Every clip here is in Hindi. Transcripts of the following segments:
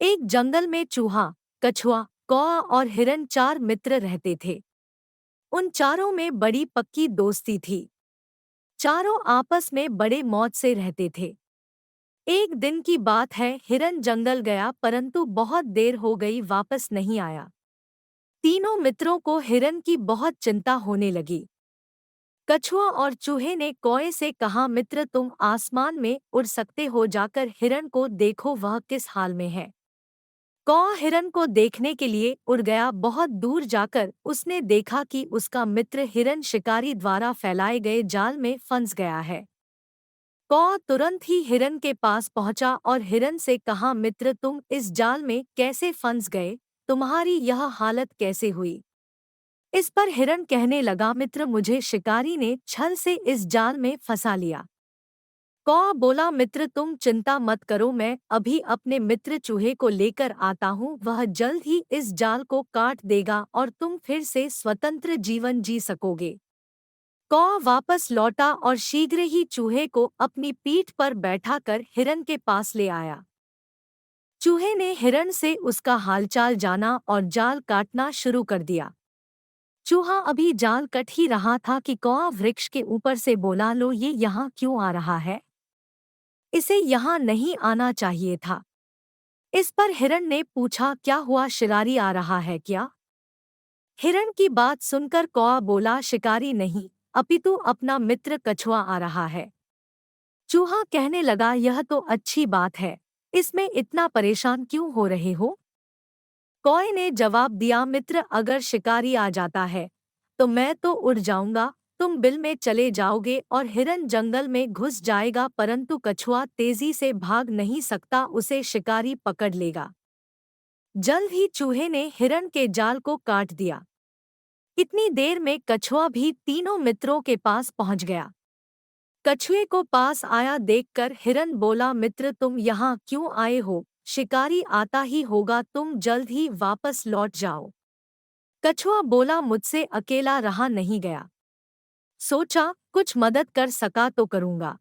एक जंगल में चूहा, कछुआ, कौआ और हिरन चार मित्र रहते थे। उन चारों में बड़ी पक्की दोस्ती थी। चारों आपस में बड़े मौज से रहते थे। एक दिन की बात है, हिरन जंगल गया परंतु बहुत देर हो गई, वापस नहीं आया। तीनों मित्रों को हिरन की बहुत चिंता होने लगी। कछुआ और चूहे ने कौए से कहा, मित्र तुम आसमान में उड़ सकते हो, जाकर हिरन को देखो वह किस हाल में है। कौआ हिरन को देखने के लिए उड़ गया। बहुत दूर जाकर उसने देखा कि उसका मित्र हिरन शिकारी द्वारा फैलाए गए जाल में फंस गया है। कौआ तुरंत ही हिरन के पास पहुंचा और हिरन से कहा, मित्र तुम इस जाल में कैसे फंस गए, तुम्हारी यह हालत कैसे हुई। इस पर हिरन कहने लगा, मित्र मुझे शिकारी ने छल से इस जाल में फंसा लिया। कौआ बोला, मित्र तुम चिंता मत करो, मैं अभी अपने मित्र चूहे को लेकर आता हूँ, वह जल्द ही इस जाल को काट देगा और तुम फिर से स्वतंत्र जीवन जी सकोगे। कौआ वापस लौटा और शीघ्र ही चूहे को अपनी पीठ पर बैठाकर हिरन के पास ले आया। चूहे ने हिरन से उसका हालचाल जाना और जाल काटना शुरू कर दिया। चूहा अभी जाल कट ही रहा था कि कौआ वृक्ष के ऊपर से बोला, लो ये यहाँ क्यों आ रहा है, इसे यहाँ नहीं आना चाहिए था। इस पर हिरण ने पूछा, क्या हुआ, शिकारी आ रहा है क्या। हिरण की बात सुनकर कौआ बोला, शिकारी नहीं, अपितु अपना मित्र कछुआ आ रहा है। चूहा कहने लगा, यह तो अच्छी बात है, इसमें इतना परेशान क्यों हो रहे हो। कौए ने जवाब दिया, मित्र अगर शिकारी आ जाता है तो मैं तो उड़ जाऊंगा, तुम बिल में चले जाओगे और हिरन जंगल में घुस जाएगा, परंतु कछुआ तेजी से भाग नहीं सकता, उसे शिकारी पकड़ लेगा। जल्द ही चूहे ने हिरन के जाल को काट दिया। इतनी देर में कछुआ भी तीनों मित्रों के पास पहुंच गया। कछुए को पास आया देखकर हिरन बोला, मित्र तुम यहाँ क्यों आए हो, शिकारी आता ही होगा, तुम जल्द ही वापस लौट जाओ। कछुआ बोला, मुझसे अकेला रहा नहीं गया, सोचा कुछ मदद कर सका तो करूंगा।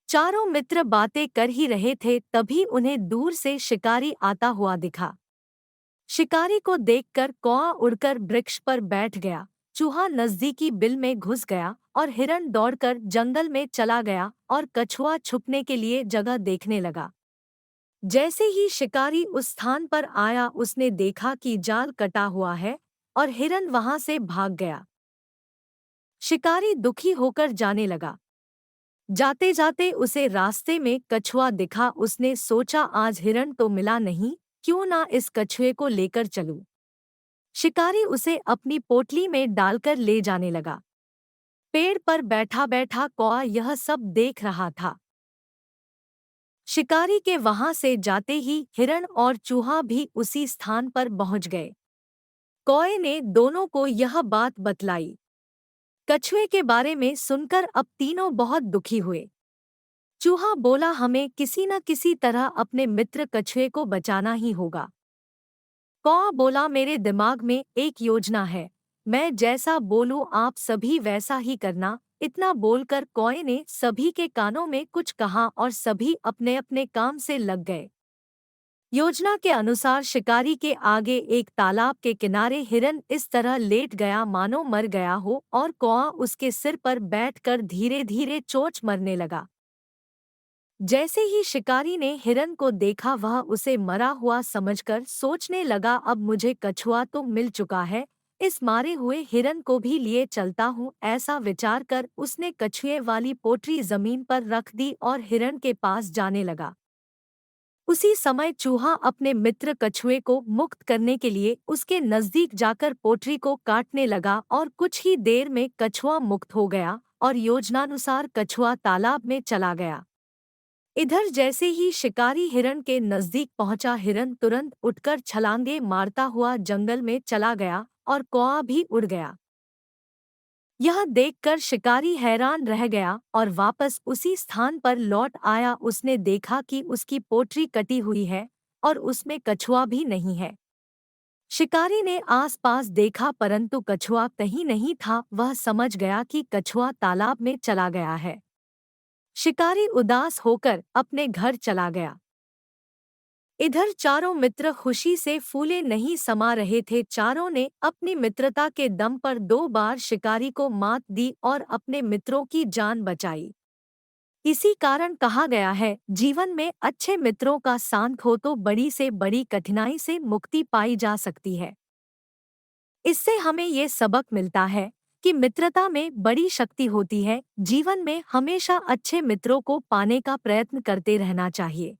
चारों मित्र बातें कर ही रहे थे, तभी उन्हें दूर से शिकारी आता हुआ दिखा। शिकारी को देखकर कौआ उड़कर वृक्ष पर बैठ गया, चूहा नजदीकी बिल में घुस गया और हिरन दौड़कर जंगल में चला गया और कछुआ छुपने के लिए जगह देखने लगा। जैसे ही शिकारी उस स्थान पर आया, उसने देखा कि जाल कटा हुआ है और हिरन वहां से भाग गया। शिकारी दुखी होकर जाने लगा। जाते जाते उसे रास्ते में कछुआ दिखा, उसने सोचा आज हिरन तो मिला नहीं, क्यों ना इस कछुए को लेकर चलूं। शिकारी उसे अपनी पोटली में डालकर ले जाने लगा। पेड़ पर बैठा बैठा कौआ यह सब देख रहा था। शिकारी के वहां से जाते ही हिरन और चूहा भी उसी स्थान पर पहुंच गए। कौए ने दोनों को यह बात बतलाई। कछुए के बारे में सुनकर अब तीनों बहुत दुखी हुए। चूहा बोला, हमें किसी न किसी तरह अपने मित्र कछुए को बचाना ही होगा। कौआ बोला, मेरे दिमाग में एक योजना है, मैं जैसा बोलूं आप सभी वैसा ही करना। इतना बोलकर कौए ने सभी के कानों में कुछ कहा और सभी अपने अपने काम से लग गए। योजना के अनुसार शिकारी के आगे एक तालाब के किनारे हिरन इस तरह लेट गया मानो मर गया हो और कौआ उसके सिर पर बैठकर धीरे धीरे चोंच मरने लगा। जैसे ही शिकारी ने हिरन को देखा, वह उसे मरा हुआ समझकर सोचने लगा, अब मुझे कछुआ तो मिल चुका है, इस मारे हुए हिरन को भी लिए चलता हूँ। ऐसा विचार कर उसने कछुए वाली पोटली जमीन पर रख दी और हिरन के पास जाने लगा। उसी समय चूहा अपने मित्र कछुए को मुक्त करने के लिए उसके नजदीक जाकर पोटली को काटने लगा और कुछ ही देर में कछुआ मुक्त हो गया और योजनानुसार कछुआ तालाब में चला गया। इधर जैसे ही शिकारी हिरन के नजदीक पहुंचा, हिरन तुरंत उठकर छलांगे मारता हुआ जंगल में चला गया और कौआ भी उड़ गया। यह देखकर शिकारी हैरान रह गया और वापस उसी स्थान पर लौट आया। उसने देखा कि उसकी पोटली कटी हुई है और उसमें कछुआ भी नहीं है। शिकारी ने आसपास देखा परंतु कछुआ कहीं नहीं था। वह समझ गया कि कछुआ तालाब में चला गया है। शिकारी उदास होकर अपने घर चला गया। इधर चारों मित्र खुशी से फूले नहीं समा रहे थे। चारों ने अपनी मित्रता के दम पर 2 बार शिकारी को मात दी और अपने मित्रों की जान बचाई। इसी कारण कहा गया है, जीवन में अच्छे मित्रों का साथ हो तो बड़ी से बड़ी कठिनाई से मुक्ति पाई जा सकती है। इससे हमें ये सबक मिलता है कि मित्रता में बड़ी शक्ति होती है। जीवन में हमेशा अच्छे मित्रों को पाने का प्रयत्न करते रहना चाहिए।